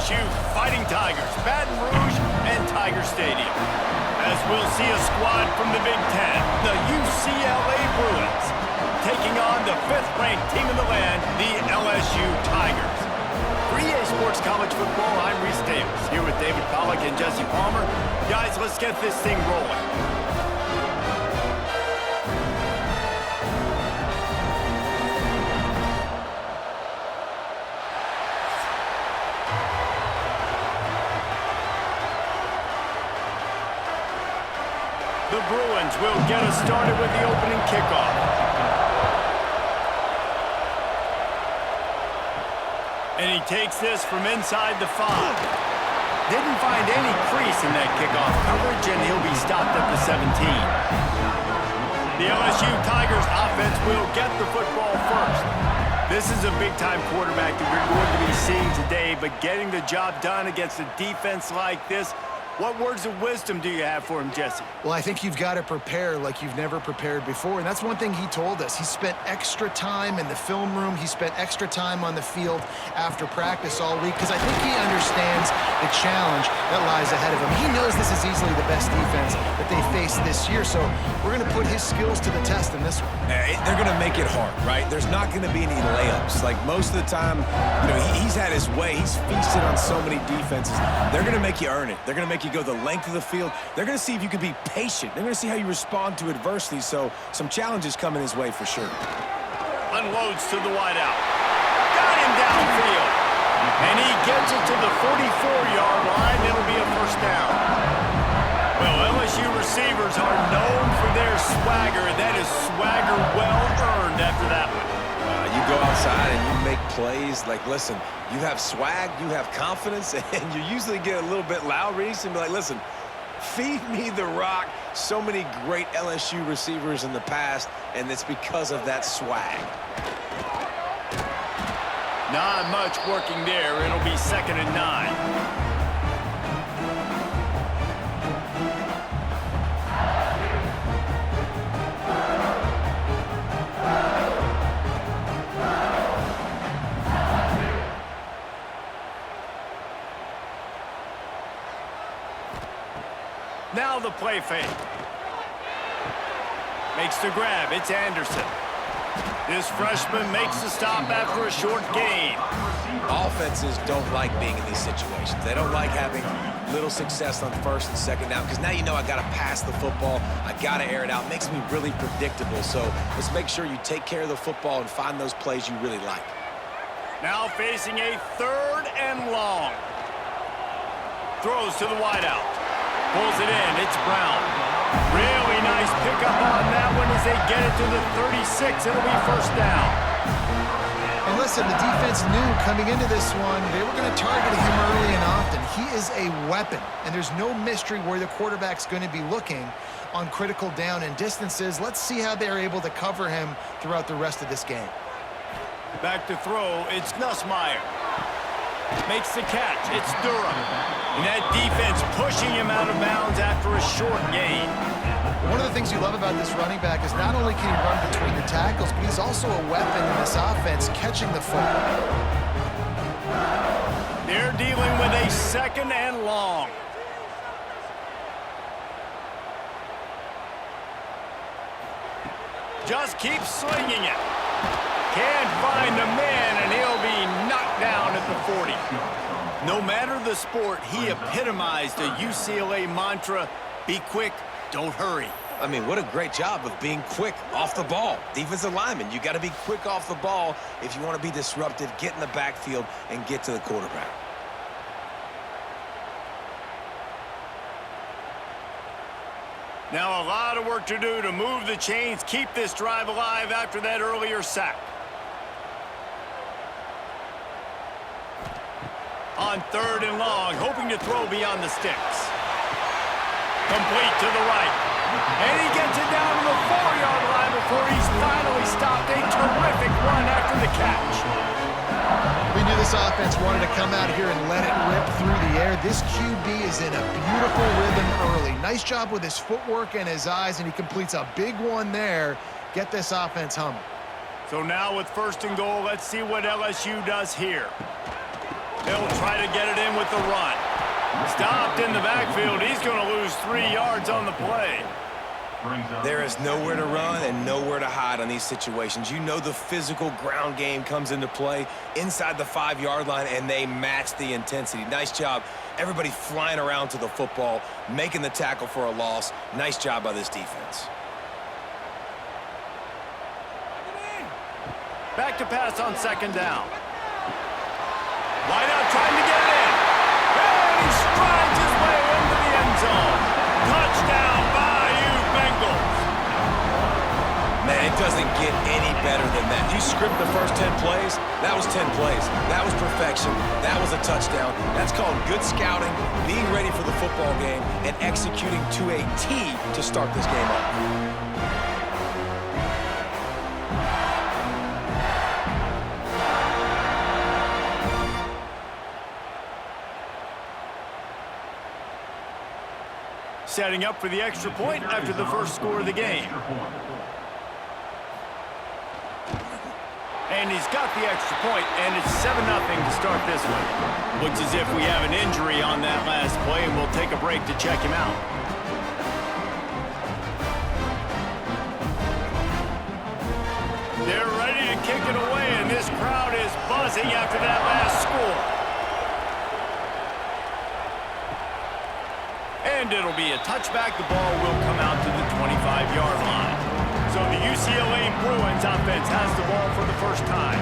LSU Fighting Tigers, Baton Rouge, and Tiger Stadium. As we'll see a squad from the Big Ten, the UCLA Bruins, taking on the 5th-ranked team in the land, the LSU Tigers. For EA Sports College Football, I'm Reese Davis, here with David Pollack and Jesse Palmer. Guys, let's get this thing rolling. The Bruins will get us started with the opening kickoff. And he takes this from inside the 5. Didn't find any crease in that kickoff coverage, and he'll be stopped at the 17. The LSU Tigers offense will get the football first. This is a big-time quarterback that we're going to be seeing today, but getting the job done against a defense like this, what words of wisdom do you have for him, Jesse? Well, I think you've got to prepare like you've never prepared before, and that's one thing he told us. He spent extra time in the film room. He spent extra time on the field after practice all week because I think he understands the challenge that lies ahead of him. He knows this is easily the best defense that they face this year, so we're going to put his skills to the test in this one. They're going to make it hard, right? There's not going to be any layups. Like most of the time, you know, he's had his way. He's feasted on so many defenses. They're going to make you earn it. They're going to make you go the length of the field. They're going to see if you can be patient. They're going to see how you respond to adversity. So some challenges coming his way for sure. Unloads to the wideout. Got him downfield. And he gets it to the 44-yard line. It'll be a first down. Well, LSU receivers are known for their swagger. That is swagger well earned after that one. You go outside and you make plays. Like, listen, you have swag, you have confidence, and you usually get a little bit loud, Reese, and be like, listen, feed me the rock. So many great LSU receivers in the past, and it's because of that swag. Not much working there. It'll be 2nd and 9. Now the play fake. Makes the grab. It's Anderson. This freshman makes the stop after a short gain. Offenses don't like being in these situations. They don't like having little success on 1st and 2nd down because now you know I got to pass the football. I got to air it out. It makes me really predictable. So let's make sure you take care of the football and find those plays you really like. Now facing a 3rd and long. Throws to the wideout. Pulls it in. It's Brown. Really nice pickup on that one as they get it to the 36. It'll be first down. And listen, the defense knew coming into this one, they were going to target him early and often. He is a weapon, and there's no mystery where the quarterback's going to be looking on critical down and distances. Let's see how they're able to cover him throughout the rest of this game. Back to throw. It's Nussmeier. Makes the catch. It's Durham. And that defense pushing him out of bounds after a short gain. One of the things you love about this running back is not only can he run between the tackles, but he's also a weapon in this offense catching the football. They're dealing with a 2nd and long. Just keeps slinging it. Can't find a man, and he'll be knocked down at the 40. No matter the sport, he epitomized the UCLA mantra, be quick, don't hurry. I mean, what a great job of being quick off the ball. Defensive lineman, you got to be quick off the ball if you want to be disruptive, get in the backfield, and get to the quarterback. Now a lot of work to do to move the chains, keep this drive alive after that earlier sack. On 3rd and long, hoping to throw beyond the sticks. Complete to the right. And he gets it down to the 4-yard line before he's finally stopped. A terrific run after the catch. We knew this offense wanted to come out here and let it rip through the air. This QB is in a beautiful rhythm early. Nice job with his footwork and his eyes, and he completes a big one there. Get this offense humming. So now with 1st and goal, let's see what LSU does here. He'll try to get it in with the run. Stopped in the backfield. He's going to lose 3 yards on the play. There is nowhere to run and nowhere to hide on these situations. You know the physical ground game comes into play inside the 5-yard line, and they match the intensity. Nice job. Everybody flying around to the football, making the tackle for a loss. Nice job by this defense. Back to pass on 2nd down. Wide out trying to get it in. And he strides his way into the end zone. Touchdown by you Bengals. Man, it doesn't get any better than that. You script the first 10 plays, that was 10 plays. That was perfection. That was a touchdown. That's called good scouting, being ready for the football game, and executing to a T to start this game off. Setting up for the extra point after the first score of the game. And he's got the extra point, and it's 7-0 to start this one. Looks as if we have an injury on that last play, and we'll take a break to check him out. They're ready to kick it away, and this crowd is buzzing after that last score. And it'll be a touchback. The ball will come out to the 25-yard line. So the UCLA Bruins offense has the ball for the first time.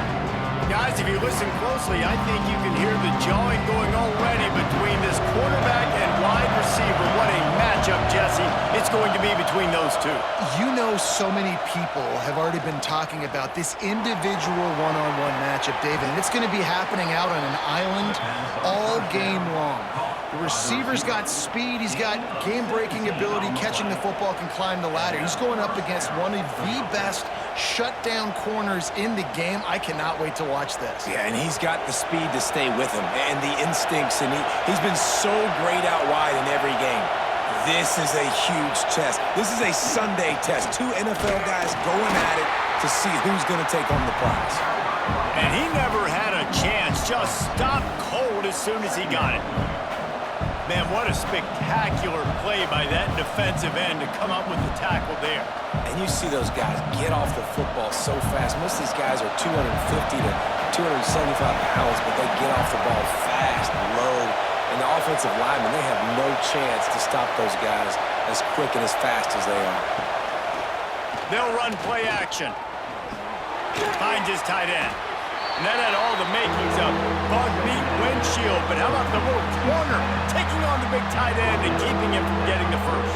Guys, if you listen closely, I think you can hear the jawing going already between this quarterback and wide receiver. What a matchup, Jesse, it's going to be between those two. You know, so many people have already been talking about this individual one-on-one matchup, David, and it's going to be happening out on an island all game long. The receiver's got speed, he's got game-breaking ability, catching the football, can climb the ladder. He's going up against one of the best shutdown corners in the game. I cannot wait to watch this. Yeah, and he's got the speed to stay with him and the instincts, and he's been so great out wide in every game. This is a huge test. This is a Sunday test. 2 NFL guys going at it to see who's going to take home the prize. And he never had a chance, just stopped cold as soon as he got it. Man, what a spectacular play by that defensive end to come up with the tackle there. And you see those guys get off the football so fast. Most of these guys are 250 to 275 pounds, but they get off the ball fast, low. And the offensive linemen, they have no chance to stop those guys as quick and as fast as they are. They'll run play action. Finds his tight end. And that had all the makings of bug meat windshield, but how about the little corner taking on the big tight end and keeping him from getting the first?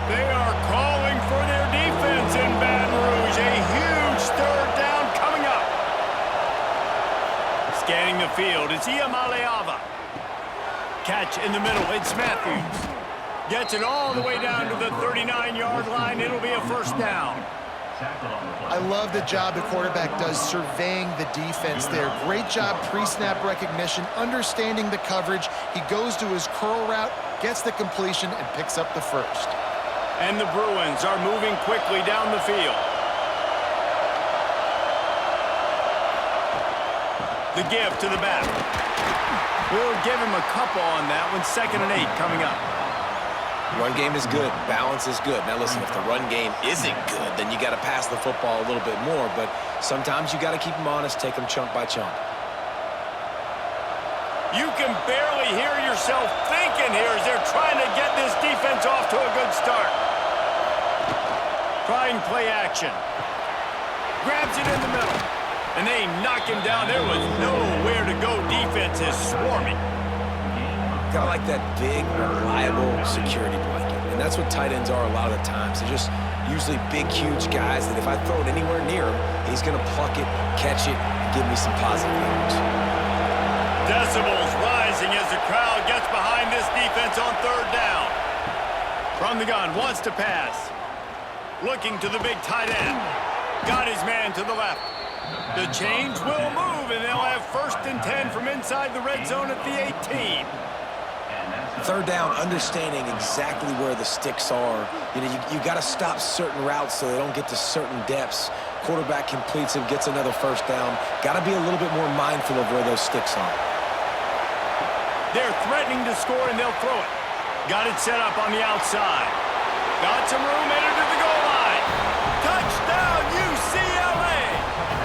They are calling for their defense in Baton Rouge. A huge 3rd down coming up. Scanning the field, it's Iamaleava. Catch in the middle, it's Matthews. Gets it all the way down to the 39-yard line. It'll be a 1st down. I love the job the quarterback does surveying the defense there. Great job pre-snap recognition, understanding the coverage. He goes to his curl route, gets the completion, and picks up the first. And the Bruins are moving quickly down the field. The give to the back. We'll give him a couple on that one. 2nd and 8 coming up. Run game is good. Balance is good. Now, listen, if the run game isn't good, then you got to pass the football a little bit more. But sometimes you got to keep them honest, take them chunk by chunk. You can barely hear yourself thinking here as they're trying to get this defense off to a good start. Trying play action. Grabs it in the middle. And they knock him down. There was nowhere to go. Defense is swarming. Kind of like that big, reliable security blanket. And that's what tight ends are a lot of the times. They're just usually big, huge guys that if I throw it anywhere near him, he's going to pluck it, catch it, and give me some positive yards. Decibels rising as the crowd gets behind this defense on 3rd down. From the gun, wants to pass. Looking to the big tight end. Got his man to the left. The chains will move, and they'll have 1st and 10 from inside the red zone at the 18. 3rd down, understanding exactly where the sticks are. You know, you got to stop certain routes so they don't get to certain depths. Quarterback completes him, gets another first down. Got to be a little bit more mindful of where those sticks are. They're threatening to score, and they'll throw it. Got it set up on the outside. Got some room, headed to the goal line. Touchdown, UCLA!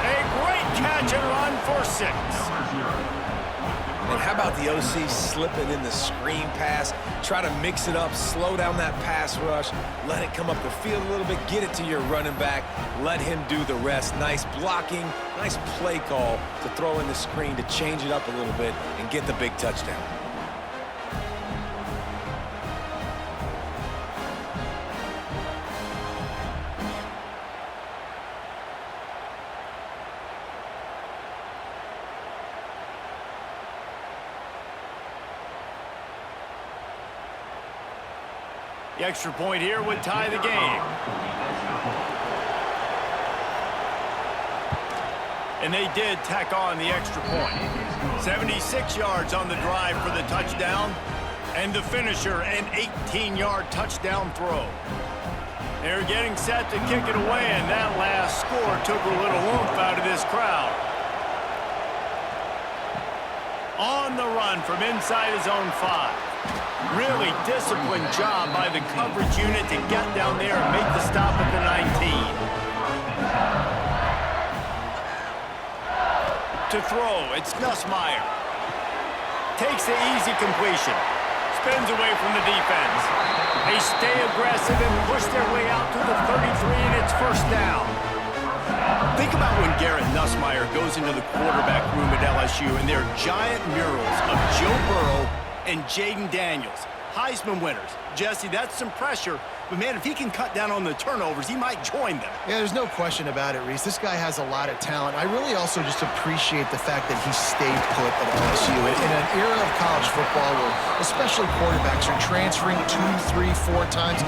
A great catch and run for 6. And how about the OC slipping in the screen pass? Try to mix it up, slow down that pass rush, let it come up the field a little bit, get it to your running back, let him do the rest. Nice blocking, nice play call to throw in the screen to change it up a little bit and get the big touchdown. The extra point here would tie the game. And they did tack on the extra point. 76 yards on the drive for the touchdown. And the finisher, an 18-yard touchdown throw. They're getting set to kick it away, and that last score took a little oomph out of this crowd. On the run from inside his own 5. Really disciplined job by the coverage unit to get down there and make the stop at the 19. To throw, it's Nussmeier. Takes the easy completion. Spins away from the defense. They stay aggressive and push their way out to the 33, and it's first down. Think about when Garrett Nussmeier goes into the quarterback room at LSU, and there are giant murals of Joe Burrow and Jaden Daniels, Heisman winners. Jesse, that's some pressure, but man, if he can cut down on the turnovers, he might join them. Yeah, there's no question about it, Reese. This guy has a lot of talent. I really also just appreciate the fact that he stayed put at LSU. In an era of college football where especially quarterbacks are transferring 2, 3, 4 times,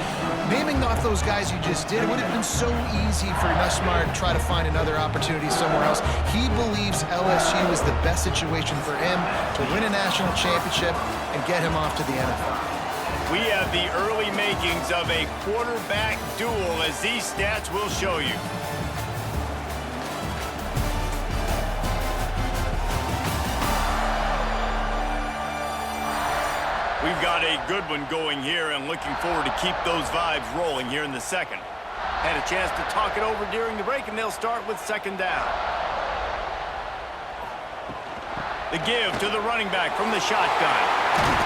naming off those guys you just did, it would have been so easy for Nussmeier to try to find another opportunity somewhere else. He believes LSU is the best situation for him to win a national championship and get him off to the NFL. We have the early makings of a quarterback duel, as these stats will show you. We've got a good one going here, and looking forward to keep those vibes rolling here in the second. Had a chance to talk it over during the break, and they'll start with second down. The give to the running back from the shotgun.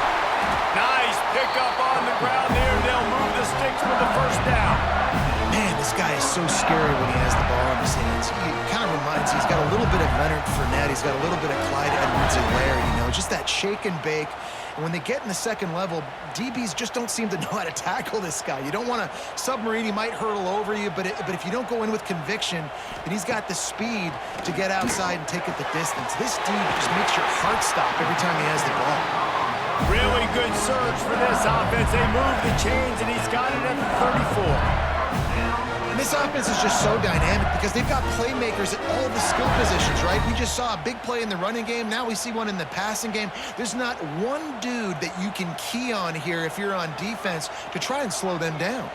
Nice pickup on the ground there. They'll move the sticks for the first down. Man, this guy is so scary when he has the ball in his hands. He kind of reminds me, he's got a little bit of Leonard Fournette. He's got a little bit of Clyde Edwards-Helaire, you know, just that shake and bake. And when they get in the second level, DBs just don't seem to know how to tackle this guy. You don't want to submarine. He might hurtle over you, but if you don't go in with conviction, then he's got the speed to get outside and take it the distance. This dude just makes your heart stop every time he has the ball. Really good surge for this offense. They move the chains, and he's got it at the 34. And this offense is just so dynamic because they've got playmakers at all the skill positions, right? We just saw a big play in the running game. Now we see one in the passing game. There's not one dude that you can key on here if you're on defense to try and slow them down.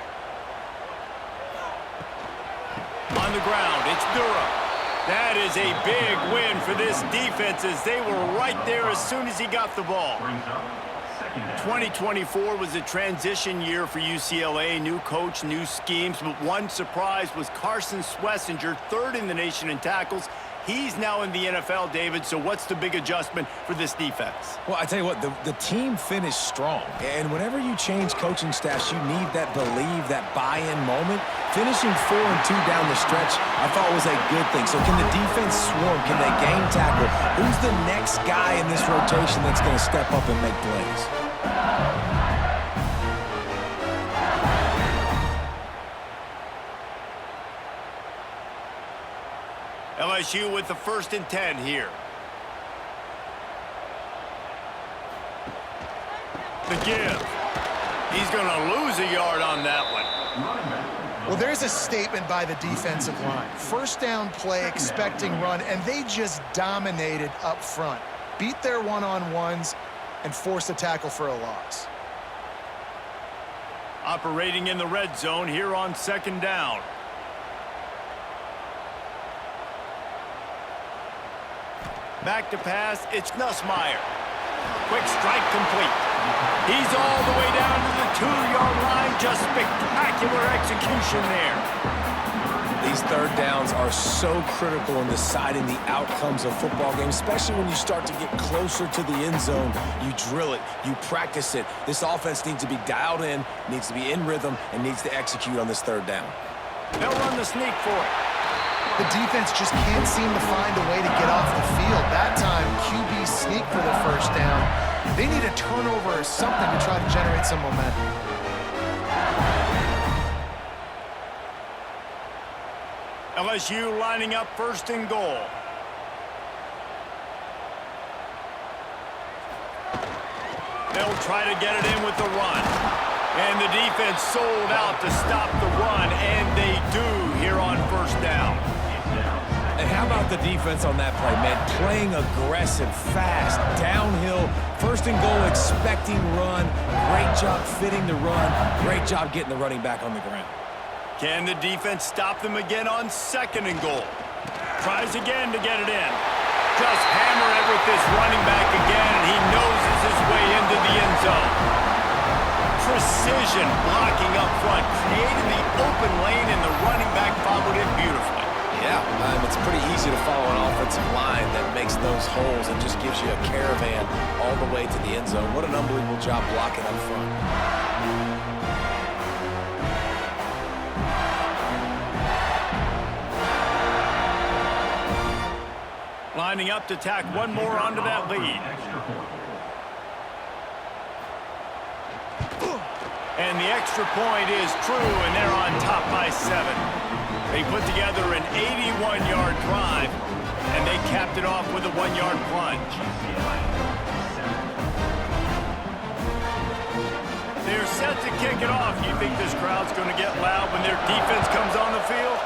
On the ground, it's Durham. That is a big win for this defense, as they were right there as soon as he got the ball. 2024 was a transition year for UCLA. New coach, new schemes, but one surprise was Carson Schlesinger, third in the nation in tackles. He's now in the NFL, David, so what's the big adjustment for this defense? Well, I tell you what, the team finished strong. And whenever you change coaching staffs, you need that believe, that buy-in moment. Finishing 4-2 down the stretch, I thought was a good thing. So can the defense swarm? Can they gain tackle? Who's the next guy in this rotation that's going to step up and make plays? LSU with the 1st and 10 here. The give. He's going to lose a yard on that one. Well, there's a statement by the defensive line. First down play, expecting run, and they just dominated up front. Beat their one-on-ones and forced a tackle for a loss. Operating in the red zone here on 2nd down. Back to pass, it's Nussmeier. Quick strike complete. He's all the way down to the 2-yard line. Just spectacular execution there. These third downs are so critical in deciding the outcomes of football games, especially when you start to get closer to the end zone. You drill it, you practice it. This offense needs to be dialed in, needs to be in rhythm, and needs to execute on this third down. They'll run the sneak for it. The defense just can't seem to find a way to get off the field. That time, QB sneak for the first down. They need a turnover or something to try to generate some momentum. LSU lining up first and goal. They'll try to get it in with the run. And the defense sold out to stop the run, and they do here on first down. And how about the defense on that play, man? Playing aggressive, fast, downhill, first and goal, expecting run. Great job fitting the run. Great job getting the running back on the ground. Can the defense stop them again on second and goal? Tries again to get it in. Just hammer it with this running back again, and he noses his way into the end zone. Precision blocking up front, created the open lane, and the running back followed it beautifully. Yeah, it's pretty easy to follow an offensive line that makes those holes and just gives you a caravan all the way to the end zone. What an unbelievable job blocking up front. Lining up to tack one more onto that lead. And the extra point is true, and they're on top by 7. They put together an 81-yard drive, and they capped it off with a 1-yard plunge. They're set to kick it off. You think this crowd's going to get loud when their defense comes on the field?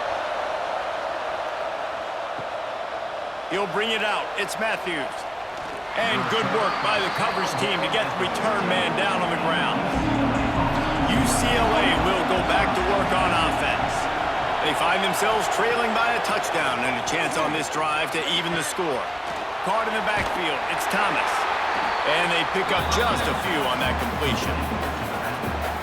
He'll bring it out. It's Matthews. And good work by the coverage team to get the return man down on the ground. UCLA will go back to work on offense. They find themselves trailing by a touchdown and a chance on this drive to even the score. Caught in the backfield, it's Thomas. And they pick up just a few on that completion.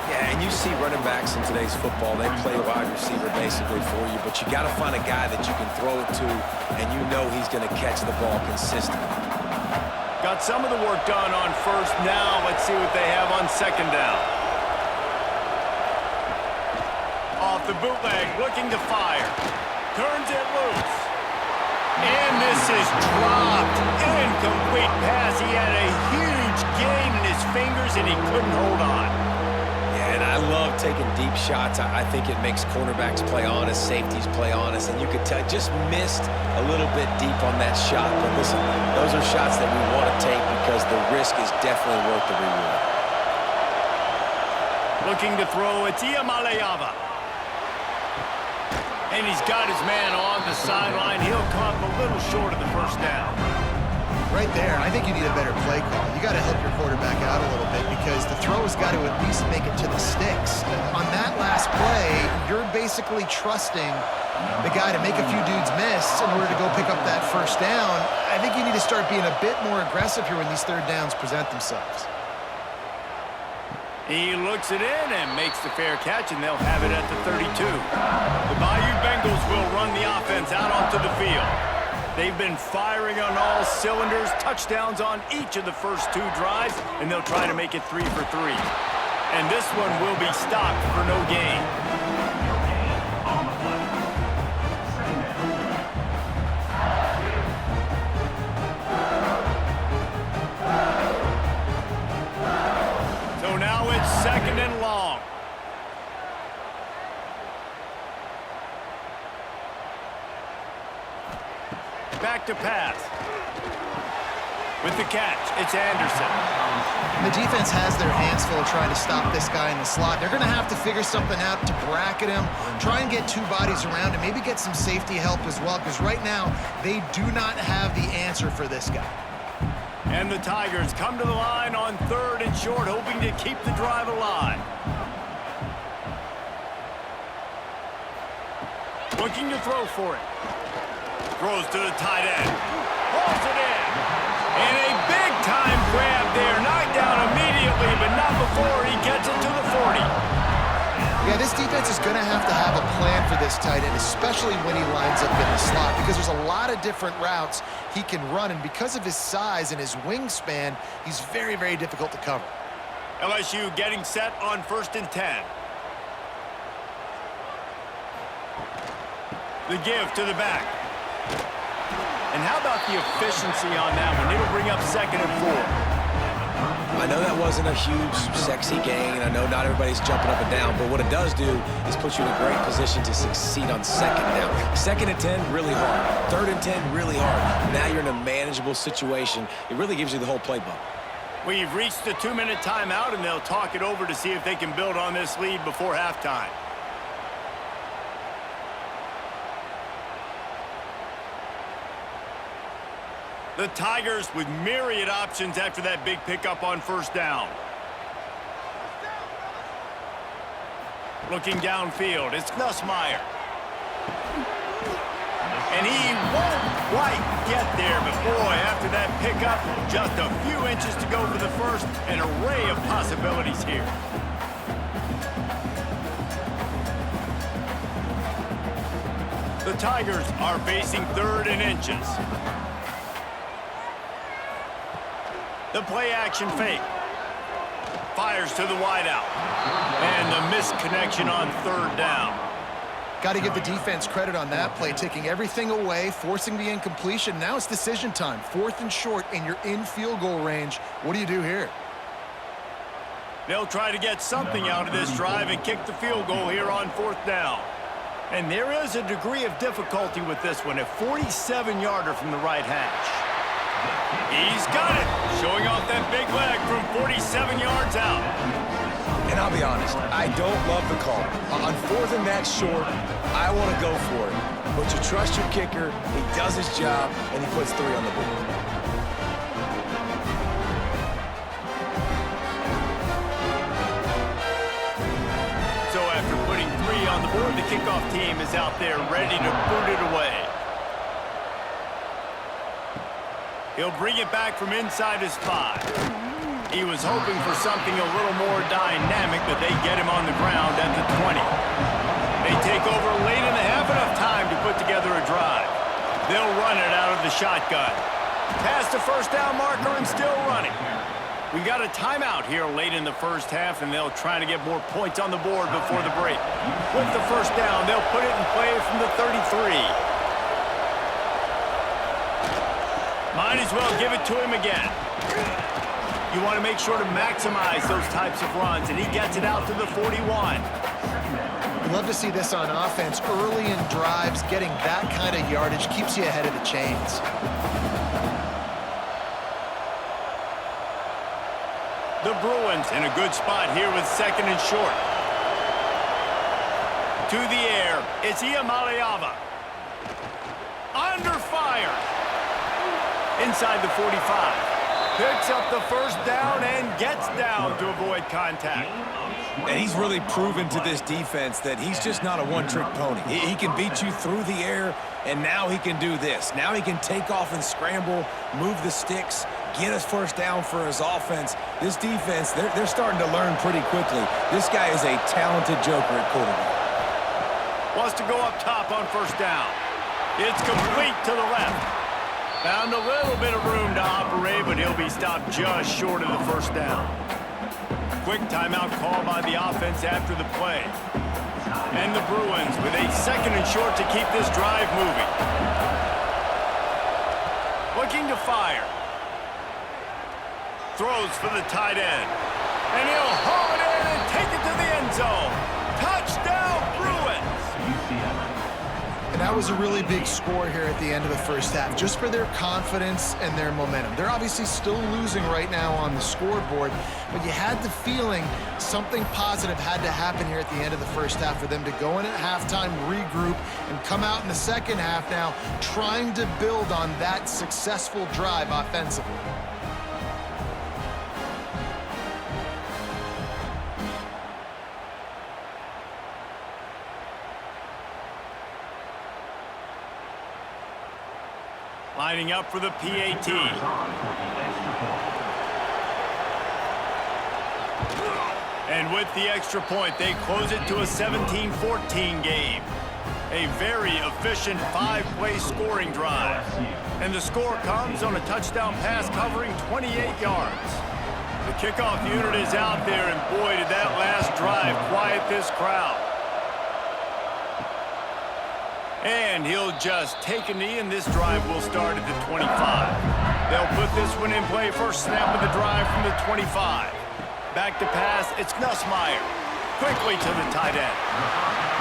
Yeah, and you see running backs in today's football, they play wide receiver basically for you, but you got to find a guy that you can throw it to, and you know he's going to catch the ball consistently. Got some of the work done on first. Now let's see what they have on second down. Off the bootleg, looking to fire. Turns it loose. And this is dropped. Incomplete pass. He had a huge gain in his fingers, and he couldn't hold on. Yeah, and I love taking deep shots. I think it makes cornerbacks play honest, safeties play honest, and you could tell just missed a little bit deep on that shot. But listen, those are shots that we want to take because the risk is definitely worth the reward. Looking to throw, it's Iamaleava. And he's got his man on the sideline. He'll come a little short of the first down. Right there, I think you need a better play call. You got to help your quarterback out a little bit because the throw has got to at least make it to the sticks. On that last play, you're basically trusting the guy to make a few dudes miss in order to go pick up that first down. I think you need to start being a bit more aggressive here when these third downs present themselves. He looks it in and makes the fair catch, and they'll have it at the 32. The Bayou Bengals will run the offense out onto the field. They've been firing on all cylinders, touchdowns on each of the first 2 drives, and they'll try to make it 3 for 3. And this one will be stopped for no gain. So now it's second and long. Back to pass. With the catch, it's Anderson. The defense has their hands full trying to stop this guy in the slot. They're going to have to figure something out to bracket him, try and get 2 bodies around him, maybe get some safety help as well, because right now they do not have the answer for this guy. And the Tigers come to the line on 3rd and short, hoping to keep the drive alive. Looking to throw for it. Throws to the tight end. Pulls it in. And a big-time grab there. Knocked down immediately, but not before he gets it to the 40. Yeah, this defense is going to have a plan for this tight end, especially when he lines up in the slot, because there's a lot of different routes he can run, and because of his size and his wingspan, he's very, very difficult to cover. LSU getting set on 1st and 10. The give to the back. And how about the efficiency on that one? It'll bring up 2nd and 4. I know that wasn't a huge, sexy gain. I know not everybody's jumping up and down, but what it does do is put you in a great position to succeed on 2nd down. 2nd and 10, really hard. 3rd and 10, really hard. Now you're in a manageable situation. It really gives you the whole playbook. We've reached the 2-minute timeout, and they'll talk it over to see if they can build on this lead before halftime. The Tigers with myriad options after that big pickup on 1st down. Looking downfield, it's Nussmeier. And he won't quite get there, but boy, after that pickup, just a few inches to go for the first, an array of possibilities here. The Tigers are facing 3rd and inches. The play action fake. Fires to the wideout. And the misconnection on 3rd down. Got to give the defense credit on that play, taking everything away, forcing the incompletion. Now it's decision time. 4th and short, and you're in field goal range. What do you do here? They'll try to get something out of this drive and kick the field goal here on 4th down. And there is a degree of difficulty with this one, a 47-yarder from the right hash. He's got it, showing off that big leg from 47 yards out. And I'll be honest, I don't love the call. On 4th and that short, I want to go for it. But you trust your kicker, he does his job, and he puts 3 on the board. So after putting 3 on the board, the kickoff team is out there ready to boot it away. He'll bring it back from inside his 5. He was hoping for something a little more dynamic, but they get him on the ground at the 20. They take over late in the half, enough time to put together a drive. They'll run it out of the shotgun. Past the 1st down marker and still running. We got a timeout here late in the 1st half, and they'll try to get more points on the board before the break. With the 1st down, they'll put it in play from the 33. Might as well give it to him again. You want to make sure to maximize those types of runs, and he gets it out to the 41. We love to see this on offense. Early in drives, getting that kind of yardage keeps you ahead of the chains. The Bruins in a good spot here with 2nd and short. To the air, it's Iamaleava. Under fire. Inside the 45. Picks up the 1st down and gets down to avoid contact. And he's really proven to this defense that he's just not a one-trick pony. He can beat you through the air, and now he can do this. Now he can take off and scramble, move the sticks, get us 1st down for his offense. This defense, they're starting to learn pretty quickly. This guy is a talented joker at quarterback. Wants to go up top on 1st down. It's complete to the left. Found a little bit of room to operate, but he'll be stopped just short of the 1st down. Quick timeout call by the offense after the play. And the Bruins with a 2nd and short to keep this drive moving. Looking to fire. Throws for the tight end. And he'll haul it in and take it to the end zone. Touchdown, Bruins! And that was a really big score here at the end of the 1st half, just for their confidence and their momentum. They're obviously still losing right now on the scoreboard, but you had the feeling something positive had to happen here at the end of the 1st half for them to go in at halftime, regroup, and come out in the 2nd half now trying to build on that successful drive offensively. Lining up for the PAT. And with the extra point, they close it to a 17-14 game. A very efficient 5-play scoring drive. And the score comes on a touchdown pass covering 28 yards. The kickoff unit is out there, and boy, did that last drive quiet this crowd. And he'll just take a knee, and this drive will start at the 25. They'll put this one in play. First snap of the drive from the 25. Back to pass, it's Nussmeier. Quickly to the tight end.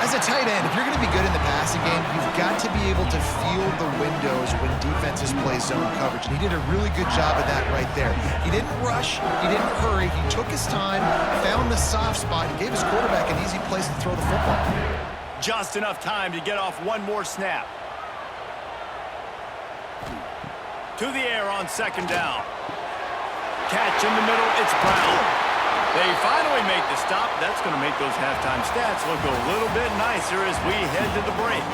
As a tight end, if you're going to be good in the passing game, you've got to be able to feel the windows when defenses play zone coverage. And he did a really good job of that right there. He didn't rush. He didn't hurry. He took his time, found the soft spot, and gave his quarterback an easy place to throw the football. Just enough time to get off one more snap. To the air on second down. Catch in the middle, it's Brown. They finally make the stop. That's going to make those halftime stats look a little bit nicer as we head to the break.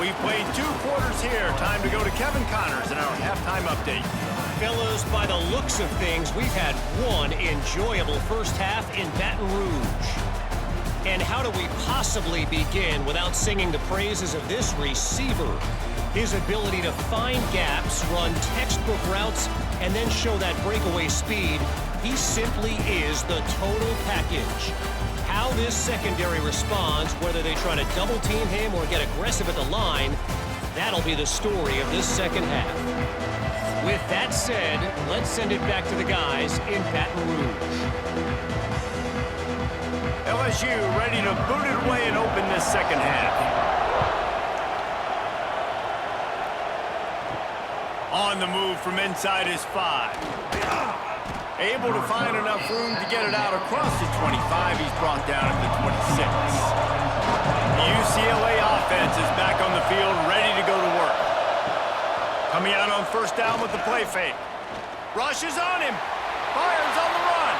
We've played 2 quarters here. Time to go to Kevin Connors in our halftime update. Fellas, by the looks of things, we've had one enjoyable first half in Baton Rouge. And how do we possibly begin without singing the praises of this receiver? His ability to find gaps, run textbook routes, and then show that breakaway speed. He simply is the total package. How this secondary responds, whether they try to double team him or get aggressive at the line, that'll be the story of this second half. With that said, let's send it back to the guys in Baton Rouge. LSU ready to boot it away and open this second half. On the move from inside his 5. Able to find enough room to get it out across the 25. He's brought down at the 26. The UCLA offense is back on the field, ready to go to work. Coming out on first down with the play fake. Rushes on him. Fires on the run.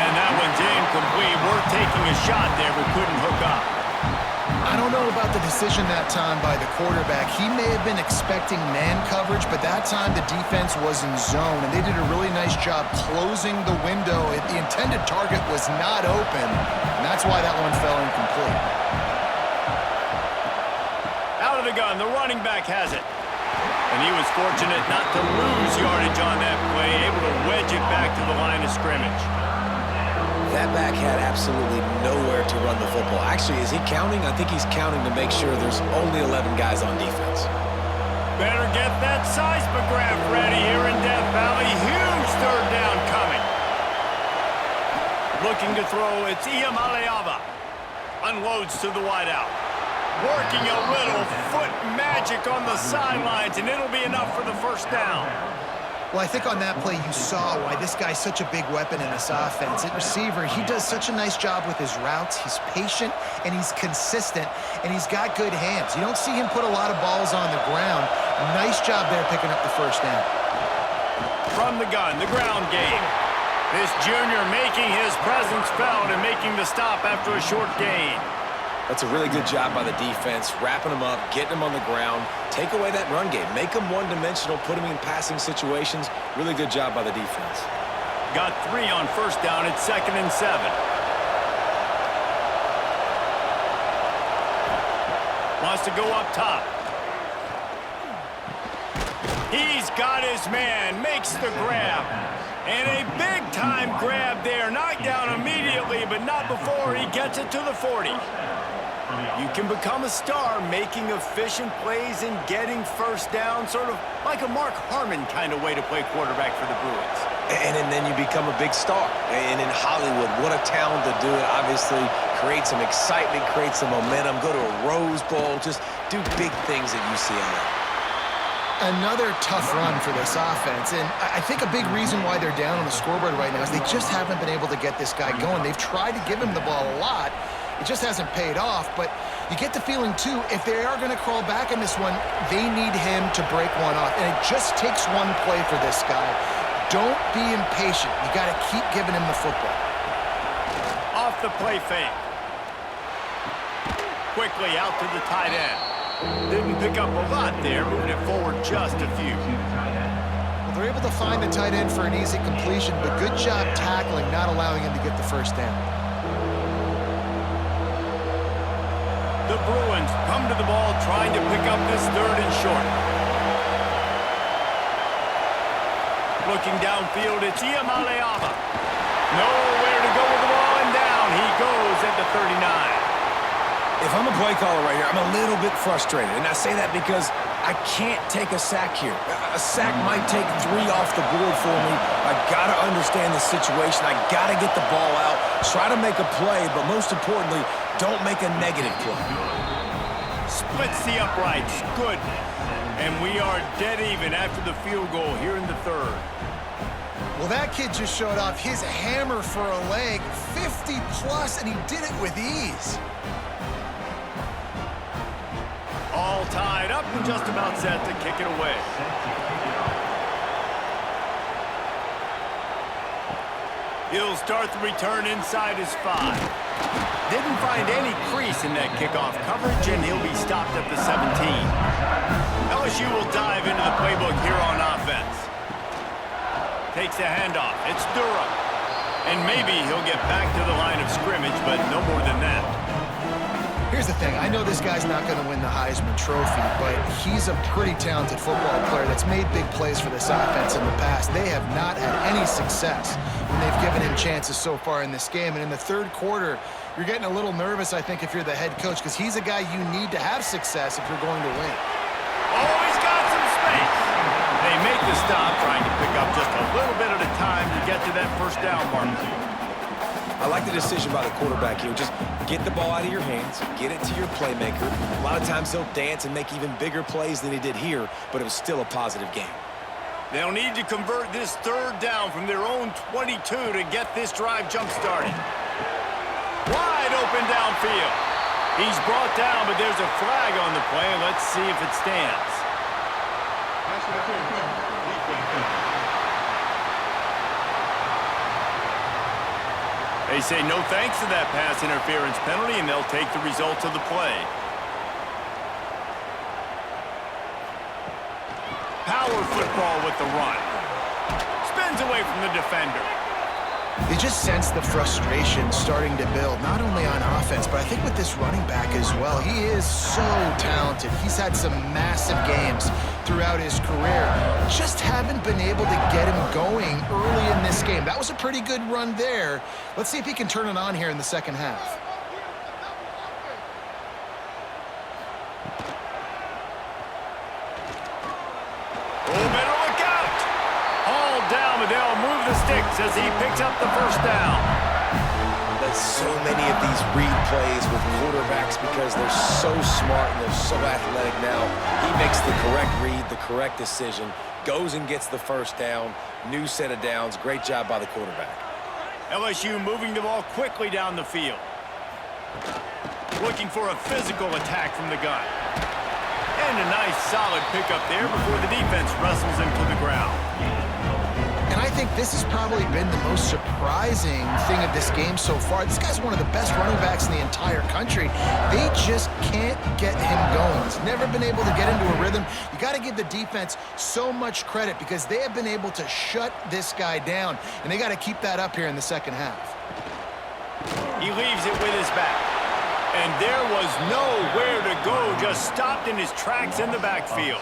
And that one's incomplete. Worth taking a shot there, but couldn't hook up. I don't know about the decision that time by the quarterback. He may have been expecting man coverage, but that time the defense was in zone, and they did a really nice job closing the window. The intended target was not open, and that's why that one fell incomplete. Out of the gun, the running back has it. And he was fortunate not to lose yardage on that play, able to wedge it back to the line of scrimmage. That back had absolutely nowhere to run the football. Actually, is he counting? I think he's counting to make sure there's only 11 guys on defense. Better get that seismograph ready here in Death Valley. Huge third down coming. Looking to throw, it's Iamaleava. Unloads to the wideout. Working a little foot magic on the sidelines, and it'll be enough for the first down. Well, I think on that play you saw why this guy's such a big weapon in this offense. At receiver, he does such a nice job with his routes. He's patient, and he's consistent, and he's got good hands. You don't see him put a lot of balls on the ground. Nice job there picking up the first down. From the gun, the ground game. This junior making his presence felt and making the stop after a short gain. That's a really good job by the defense, wrapping them up, getting them on the ground, take away that run game, make them one-dimensional, put them in passing situations. Really good job by the defense. Got 3 on first down. It's 2nd and 7. Wants to go up top. He's got his man, makes the grab. And a big-time grab there. Knocked down immediately, but not before he gets it to the 40. You can become a star making efficient plays and getting first down, sort of like a Mark Harmon kind of way to play quarterback for the Bruins. And then you become a big star. And in Hollywood, what a talent to do it. Obviously, create some excitement, create some momentum, go to a Rose Bowl, just do big things at UCLA. Another tough run for this offense, and I think a big reason why they're down on the scoreboard right now is they just haven't been able to get this guy going. They've tried to give him the ball a lot. It just hasn't paid off, but you get the feeling, too, if they are going to crawl back in this one, they need him to break one off, and it just takes one play for this guy. Don't be impatient. You got to keep giving him the football. Off the play fake. Quickly out to the tight end. Didn't pick up a lot there, moving it forward just a few. Well, they're able to find the tight end for an easy completion, but good job tackling, not allowing him to get the first down. The Bruins come to the ball, trying to pick up this 3rd and short. Looking downfield, it's Iamaleava. Nowhere to go with the ball, and down he goes at the 39. If I'm a play caller right here, I'm a little bit frustrated. And I say that because I can't take a sack here. A sack might take 3 off the board for me. I got to understand the situation. I got to get the ball out, try to make a play, but most importantly, don't make a negative play. Splits the uprights. Good. And we are dead even after the field goal here in the 3rd. Well, that kid just showed off his hammer for a leg, 50+, and he did it with ease. All tied up and just about set to kick it away. He'll start the return inside his 5. Didn't find any crease in that kickoff coverage, and he'll be stopped at the 17. LSU will dive into the playbook here on offense. Takes the handoff. It's Durham. And maybe he'll get back to the line of scrimmage, but no more than that. Here's the thing. I know this guy's not going to win the Heisman Trophy, but he's a pretty talented football player that's made big plays for this offense in the past. They have not had any success when they've given him chances so far in this game. And in the 3rd quarter, you're getting a little nervous, I think, if you're the head coach, because he's a guy you need to have success if you're going to win. Oh, he's got some space. They make the stop, trying to pick up just a little bit at a time to get to that 1st down mark. I like the decision by the quarterback here. Just get the ball out of your hands, get it to your playmaker. A lot of times he'll dance and make even bigger plays than he did here, but it was still a positive game. They'll need to convert this 3rd down from their own 22 to get this drive jump-started. Wide open downfield. He's brought down, but there's a flag on the play. Let's see if it stands. They say no thanks to that pass interference penalty, and they'll take the results of the play. Power football with the run. Spins away from the defender. You just sense the frustration starting to build, not only on offense, but I think with this running back as well. He is so talented. He's had some massive games throughout his career. Just haven't been able to get him going early in this game. That was a pretty good run there. Let's see if he can turn it on here in the 2nd half. Oh, better look out! All down, but they'll move the sticks as he picks up the 1st down. There's so many of these read plays with quarterbacks because they're so smart and they're so athletic now. He makes the correct read, the correct decision, goes and gets the 1st down, new set of downs. Great job by the quarterback. LSU moving the ball quickly down the field. Looking for a physical attack from the gun. And a nice solid pickup there before the defense wrestles him to the ground. And I think this has probably been the most surprising thing of this game so far. This guy's one of the best running backs in the entire country. They just can't get him going. He's never been able to get into a rhythm. You got to give the defense so much credit because they have been able to shut this guy down, and they got to keep that up here in the 2nd half. He leaves it with his back. And there was nowhere to go, just stopped in his tracks in the backfield.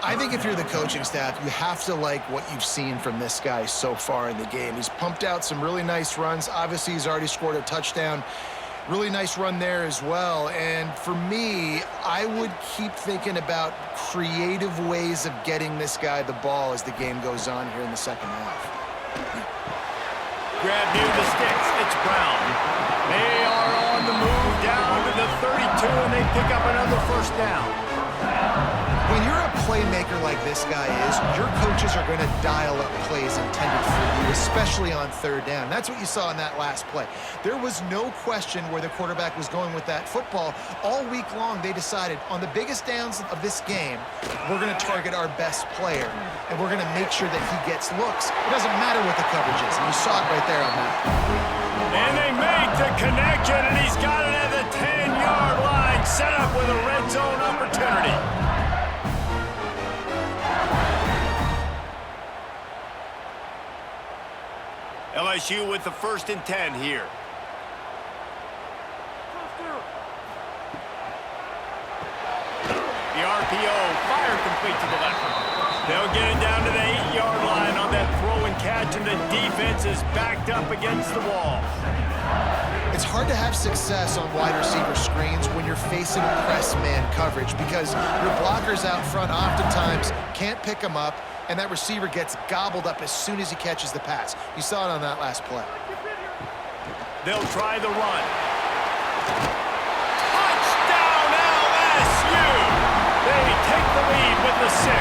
I think if you're the coaching staff, you have to like what you've seen from this guy so far in the game. He's pumped out some really nice runs. Obviously, he's already scored a touchdown. Really nice run there as well. And for me, I would keep thinking about creative ways of getting this guy the ball as the game goes on here in the 2nd half. Grab near the sticks. It's Brown. They are on the move down to the 32, and they pick up another 1st down. When you're a playmaker like this guy is, your coaches are going to dial up plays intended for you, especially on 3rd down. That's what you saw in that last play. There was no question where the quarterback was going with that football. All week long, they decided on the biggest downs of this game, we're going to target our best player, and we're going to make sure that he gets looks. It doesn't matter what the coverage is, and you saw it right there on that. And they make the connection, and he's got it at the 10-yard line, set up with a red zone LSU with the 1st and 10 here. The RPO, fire complete to the left. They'll get it down to the 8-yard line on that throw and catch, and the defense is backed up against the wall. It's hard to have success on wide receiver screens when you're facing press man coverage because your blockers out front oftentimes can't pick them up, and that receiver gets gobbled up as soon as he catches the pass. You saw it on that last play. They'll try the run. Touchdown, LSU! They take the lead with the 6.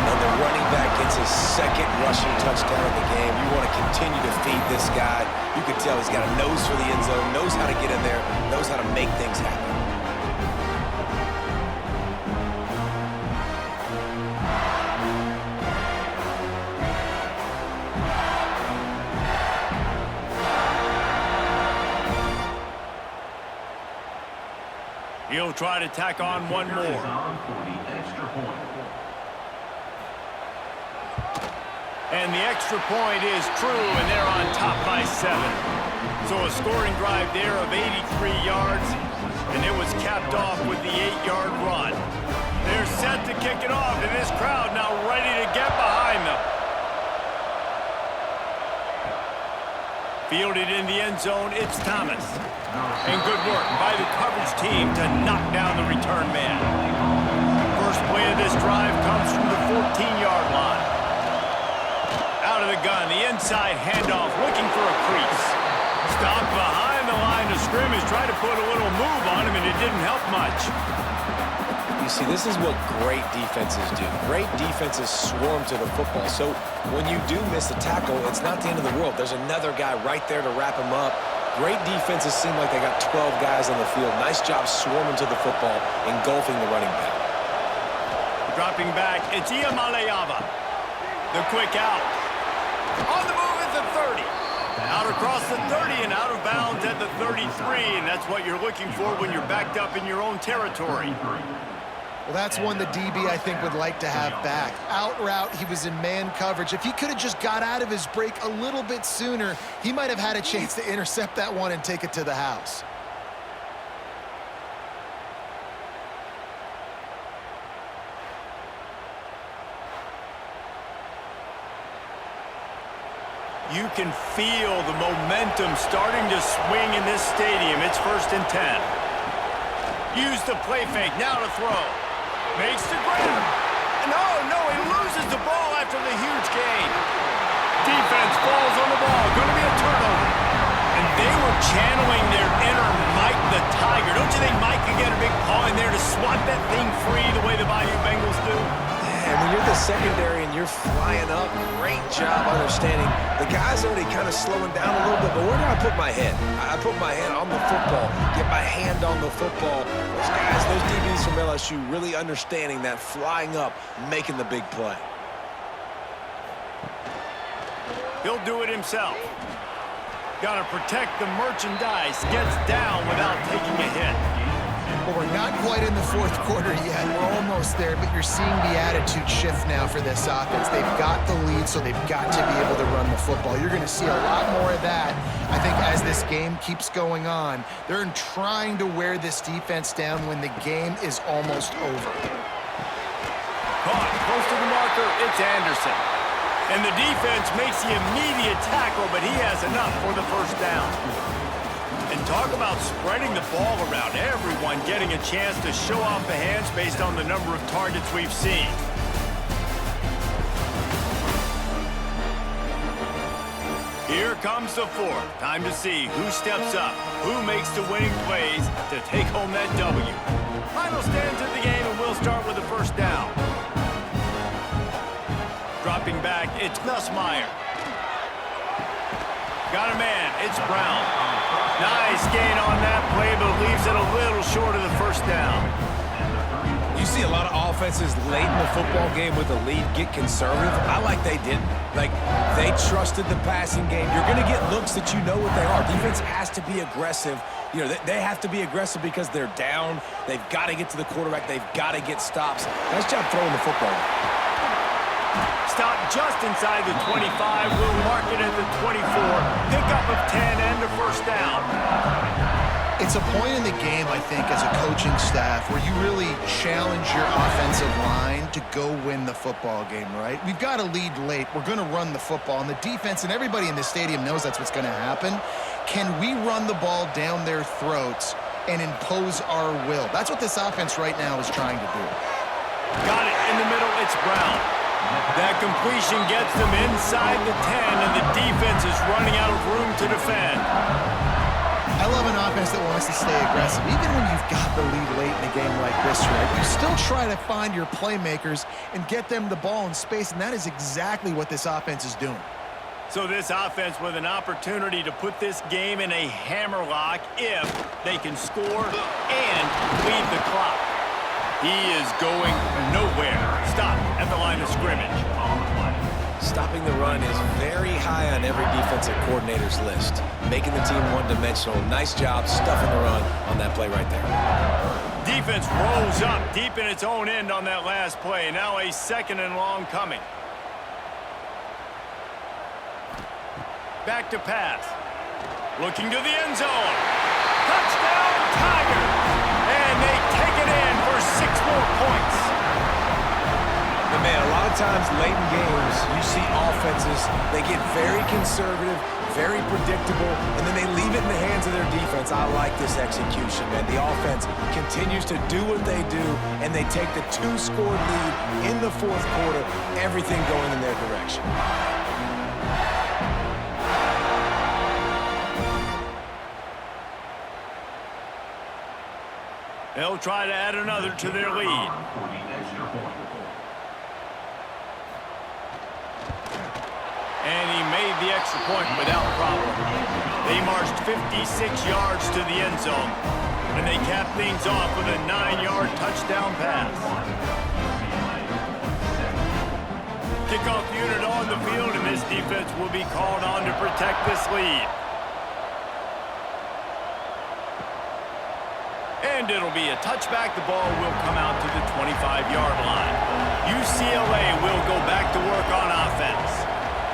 And the running back gets his 2nd rushing touchdown of the game. You want to continue to feed this guy. You can tell he's got a nose for the end zone, knows how to get in there, knows how to make things happen. He'll try to tack on one more. And the extra point is true, and they're on top by 7. So a scoring drive there of 83 yards, and it was capped off with the 8-yard run. They're set to kick it off, and this crowd now ready to get behind them. Fielded in the end zone, it's Thomas. And good work by the coverage team to knock down the return man. First play of this drive comes from the 14-yard line. Out of the gun, the inside handoff, looking for a crease. Stopped behind the line of scrimmage, tried to put a little move on him, and it didn't help much. You see, this is what great defenses do. Great defenses swarm to the football. So when you do miss a tackle, it's not the end of the world. There's another guy right there to wrap him up. Great defenses seem like they got 12 guys on the field. Nice job swarming to the football, engulfing the running back. Dropping back, it's Iamaleava. The quick out. On the move at the 30. Out across the 30 and out of bounds at the 33, and that's what you're looking for when you're backed up in your own territory. Well, that's one the DB, I think, would like to have back. Out route, he was in man coverage. If he could have just got out of his break a little bit sooner, he might have had a chance to intercept that one and take it to the house. You can feel the momentum starting to swing in this stadium. It's 1st and 10. Use the play fake, now to throw. Makes the grab. No, he loses the ball after the huge gain. Defense falls on the ball. Going to be a turnover. And they were channeling their inner Mike the Tiger. Don't you think Mike could get a big paw in there to swat that thing free the way the Bayou Bengals do? And when you're the secondary and you're flying up, great job understanding. The guy's already kind of slowing down a little bit, but where do I put my head? I put my head on the football, get my hand on the football. Those guys, those DBs from LSU really understanding that flying up, making the big play. He'll do it himself. Got to protect the merchandise. Gets down without taking a hit. Well, we're not quite in the 4th quarter yet. We're almost there, but you're seeing the attitude shift now for this offense. They've got the lead, so they've got to be able to run the football. You're going to see a lot more of that, I think, as this game keeps going on. They're trying to wear this defense down when the game is almost over. Caught close to the marker, it's Anderson. And the defense makes the immediate tackle, but he has enough for the 1st down. And talk about spreading the ball around. Everyone getting a chance to show off the hands based on the number of targets we've seen. Here comes the 4th. Time to see who steps up, who makes the winning plays to take home that W. Final stands of the game, and we'll start with the 1st down. Dropping back, it's Nussmeier. Got a man, it's Brown. Nice gain on that play, but leaves it a little short of the 1st down. You see a lot of offenses late in the football game with a lead get conservative. I like they didn't. Like, they trusted the passing game. You're going to get looks that you know what they are. Defense has to be aggressive. You know, they have to be aggressive because they're down. They've got to get to the quarterback. They've got to get stops. Nice job throwing the football. Stopped just inside the 25. We'll mark it at the 24. Pickup of 10 and a first down. It's a point in the game, I think, as a coaching staff where you really challenge your offensive line to go win the football game, right? We've got to lead late. We're going to run the football. And the defense and everybody in the stadium knows that's what's going to happen. Can we run the ball down their throats and impose our will? That's what this offense right now is trying to do. Got it in the middle. It's Brown. That completion gets them inside the 10, and the defense is running out of room to defend. I love an offense that wants to stay aggressive. Even when you've got the lead late in a game like this, right, you still try to find your playmakers and get them the ball in space, and that is exactly what this offense is doing. So this offense with an opportunity to put this game in a hammerlock if they can score and lead the clock. He is going nowhere. Stop at the line of scrimmage. Stopping the run is very high on every defensive coordinator's list. Making the team one-dimensional. Nice job stuffing the run on that play right there. Defense rolls up deep in its own end on that last play. Now a second and long coming. Back to pass. Looking to the end zone. Touchdown, Tigers! And they take it in for 6 more points. But man, a lot of times late in games, you see offenses, they get very conservative, very predictable, and then they leave it in the hands of their defense. I like this execution, man. The offense continues to do what they do, and they take the 2-score lead in the fourth quarter, everything going in their direction. They'll try to add another to their lead. And he made the extra point without problem. They marched 56 yards to the end zone, and they capped things off with a 9-yard touchdown pass. Kickoff unit on the field, and this defense will be called on to protect this lead. And it'll be a touchback. The ball will come out to the 25-yard line. UCLA will go back to work on offense.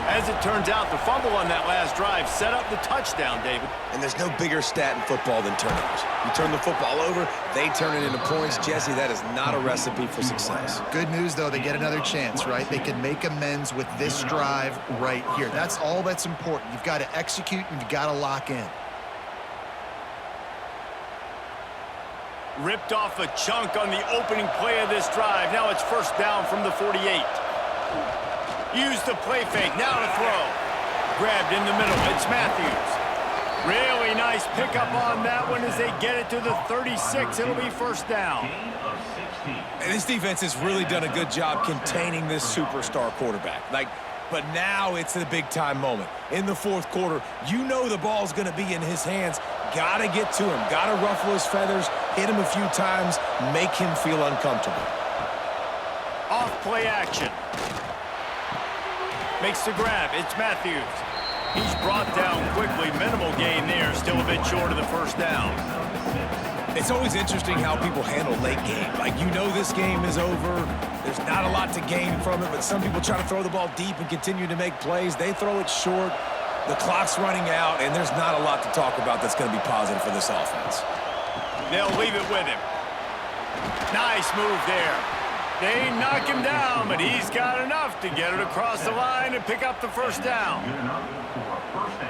As it turns out, the fumble on that last drive set up the touchdown, David. And there's no bigger stat in football than turnovers. You turn the football over, they turn it into points. Jesse, that is not a recipe for success. Good news, though, they get another chance, right? They can make amends with this drive right here. That's all that's important. You've got to execute and you've got to lock in. Ripped off a chunk on the opening play of this drive. Now it's first down from the 48. Use the play fake. Now to throw. Grabbed in the middle. It's Matthews. Really nice pickup on that one as they get it to the 36. It'll be first down. And this defense has really done a good job containing this superstar quarterback. But now it's the big-time moment. In the fourth quarter, you know the ball's going to be in his hands. Got to get to him. Got to ruffle his feathers, hit him a few times, make him feel uncomfortable. Off play action. Makes the grab. It's Matthews. He's brought down quickly. Minimal gain there. Still a bit short of the first down. It's always interesting how people handle late game. You know this game is over. There's not a lot to gain from it, but some people try to throw the ball deep and continue to make plays. They throw it short. The clock's running out, and there's not a lot to talk about that's going to be positive for this offense. They'll leave it with him. Nice move there. They knock him down, but he's got enough to get it across the line and pick up the first down.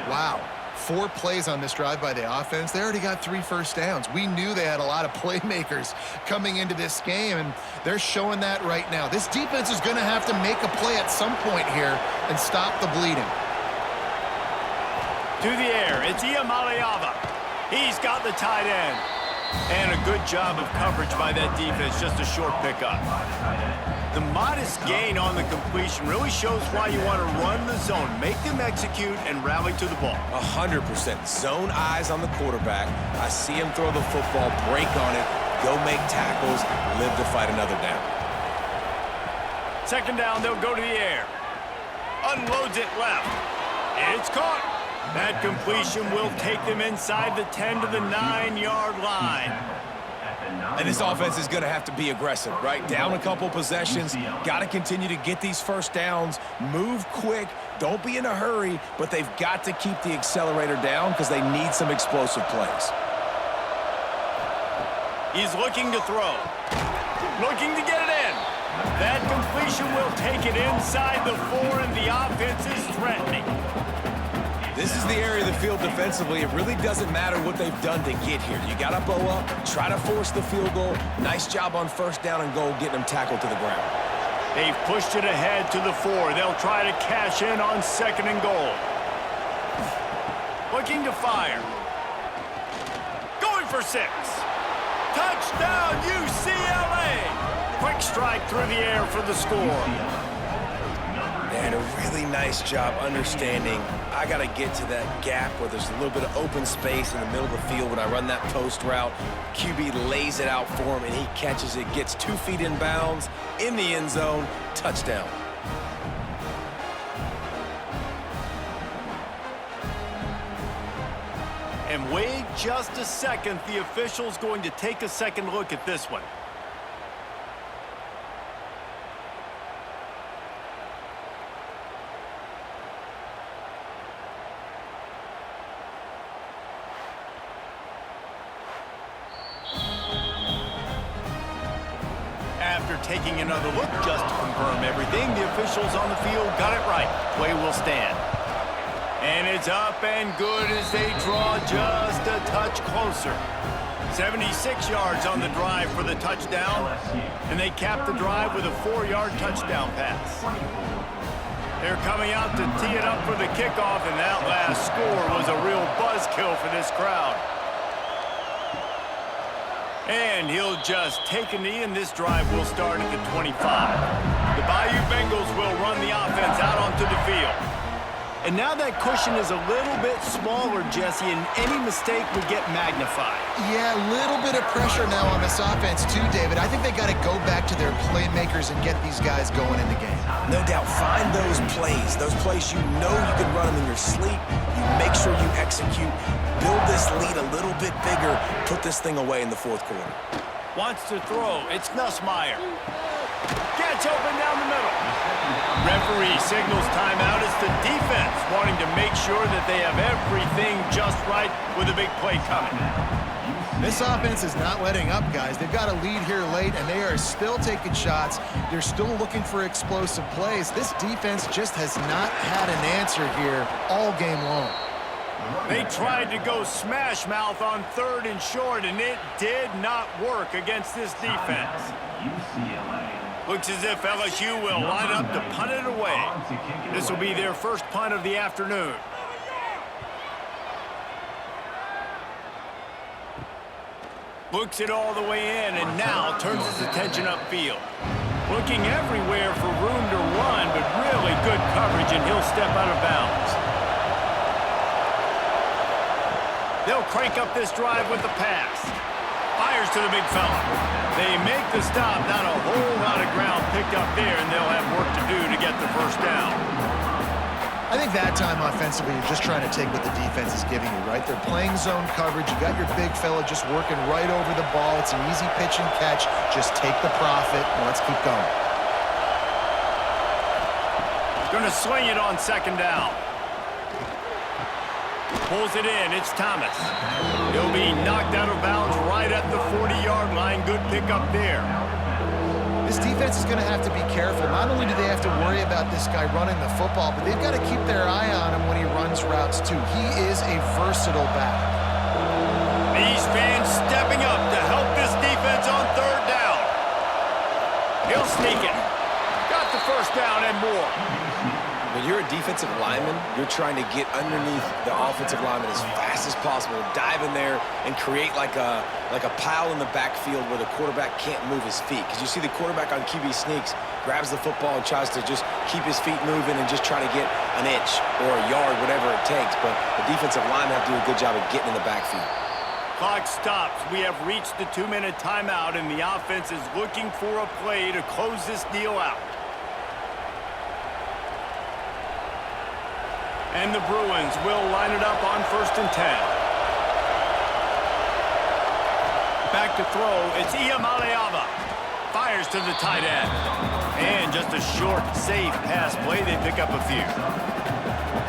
Wow. 4 plays on this drive by the offense. They already got 3 first downs. We knew they had a lot of playmakers coming into this game, and they're showing that right now. This defense is going to have to make a play at some point here and stop the bleeding. To the air, it's Iamaleava. He's got the tight end. And a good job of coverage by that defense, just a short pickup. The modest gain on the completion really shows why you want to run the zone, make them execute, and rally to the ball. 100%. Zone eyes on the quarterback. I see him throw the football, break on it, go make tackles, live to fight another down. Second down, they'll go to the air. Unloads it left. It's caught. That completion will take them inside the 10 to the 9-yard line. And this offense is going to have to be aggressive, right? Down a couple possessions, got to continue to get these first downs, move quick, don't be in a hurry, but they've got to keep the accelerator down because they need some explosive plays. He's looking to throw. Looking to get it in. That completion will take it inside the 4, and the offense is threatening. This is the area of the field defensively. It really doesn't matter what they've done to get here. You got to bow up, try to force the field goal. Nice job on first down and goal, getting them tackled to the ground. They've pushed it ahead to the 4. They'll try to cash in on 2nd and goal. Looking to fire. Going for 6. Touchdown, UCLA! Quick strike through the air for the score. And a really nice job understanding I got to get to that gap where there's a little bit of open space in the middle of the field when I run that post route. QB lays it out for him, and he catches it, gets 2 feet in bounds, in the end zone, touchdown. And wait just a second. The official's going to take a second look at this one. After taking another look just to confirm everything, the officials on the field got it right. Play will stand. And it's up and good as they draw just a touch closer. 76 yards on the drive for the touchdown, and they cap the drive with a 4-yard touchdown pass. They're coming out to tee it up for the kickoff, and that last score was a real buzzkill for this crowd. And he'll just take a knee, and this drive will start at the 25. The Bayou Bengals will run the offense out onto the field. And now that cushion is a little bit smaller, Jesse, and any mistake would get magnified. Yeah, a little bit of pressure now on this offense too, David. I think they got to go back to their playmakers and get these guys going in the game. No doubt, find those plays you know you can run them in your sleep. You make sure you execute, build this lead a little bit bigger, put this thing away in the 4th quarter. Wants to throw. It's Nussmeier. Gets open down the middle. Referee signals timeout. It's the defense wanting to make sure that they have everything just right with a big play coming. This offense is not letting up, guys. They've got a lead here late, and they are still taking shots. They're still looking for explosive plays. This defense just has not had an answer here all game long. They tried to go smash mouth on 3rd and short, and it did not work against this defense. Looks as if LSU will line up to punt it away. This will be their first punt of the afternoon. Looks it all the way in, and now turns his attention upfield. Looking everywhere for room to run, but really good coverage, and he'll step out of bounds. They'll crank up this drive with the pass. Fires to the big fella. They make the stop. Not a whole lot of ground picked up there, and they'll have work to do to get the first down. I think that time offensively, you're just trying to take what the defense is giving you, right? They're playing zone coverage. You got your big fella just working right over the ball. It's an easy pitch and catch. Just take the profit, and let's keep going. Going to swing it on 2nd down. Pulls it in. It's Thomas. He'll be knocked out of bounds right at the 40-yard line. Good pickup there. This defense is going to have to be careful. Not only do they have to worry about this guy running the football, but they've got to keep their eye on him when he runs routes too. He is a versatile back. These fans stepping up to help this defense on 3rd down. He'll sneak it. Got the first down and more. When you're a defensive lineman, you're trying to get underneath the offensive lineman as fast as possible, dive in there and create like a pile in the backfield where the quarterback can't move his feet. Because you see the quarterback on QB sneaks, grabs the football and tries to just keep his feet moving and just try to get an inch or a yard, whatever it takes. But the defensive linemen have to do a good job of getting in the backfield. Clock stops. We have reached the 2-minute timeout, and the offense is looking for a play to close this deal out. And the Bruins will line it up on 1st and 10. Back to throw, it's Iamaleava. Fires to the tight end. And just a short, safe pass play. They pick up a few.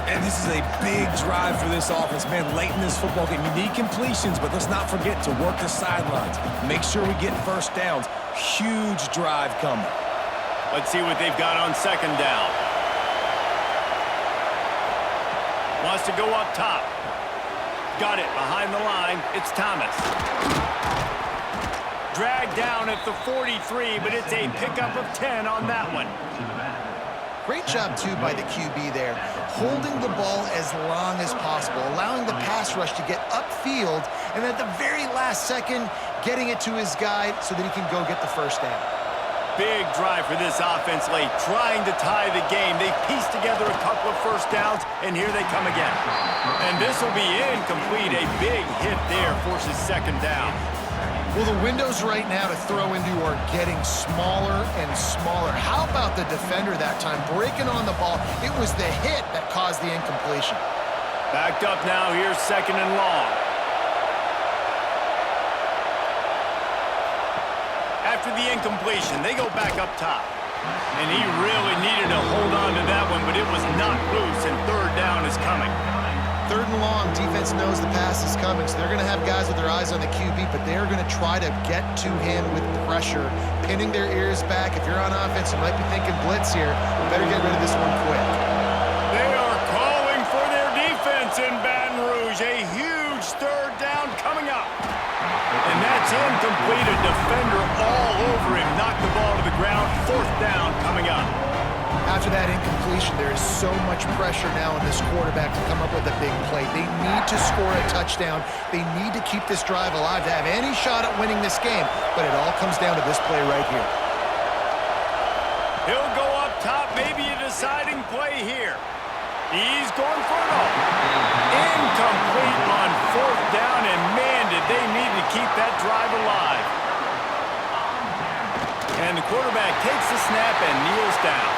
And this is a big drive for this offense. Man, late in this football game, you need completions, but let's not forget to work the sidelines. Make sure we get first downs. Huge drive coming. Let's see what they've got on second down. Wants to go up top. Got it behind the line. It's Thomas. Dragged down at the 43, but it's a pickup of 10 on that one. Great job, too, by the QB there, holding the ball as long as possible, allowing the pass rush to get upfield, and at the very last second, getting it to his guy so that he can go get the first down. Big drive for this offense late, trying to tie the game. They pieced together a couple of first downs, and here they come again. And this will be incomplete. A big hit there forces second down. Well, the windows right now to throw into are getting smaller and smaller. How about the defender that time breaking on the ball? It was the hit that caused the incompletion. Backed up now, here's second and long. After the incompletion, they go back up top. And he really needed to hold on to that one, but it was not loose, and third down is coming. Third and long, defense knows the pass is coming, so they're going to have guys with their eyes on the QB, but they're going to try to get to him with pressure, pinning their ears back. If you're on offense, you might be thinking blitz here. We better get rid of this one quick. They are calling for their defense in Baton Rouge. A huge third down coming up. And that's incomplete. A defender all over him. Knocked the ball to the ground. Fourth down coming up. After that incompletion, there is so much pressure now on this quarterback to come up with a big play. They need to score a touchdown. They need to keep this drive alive to have any shot at winning this game. But it all comes down to this play right here. He'll go up top, maybe a deciding play here. He's going for it all. Incomplete on fourth down, and man, did they need to keep that drive alive. And the quarterback takes the snap and kneels down.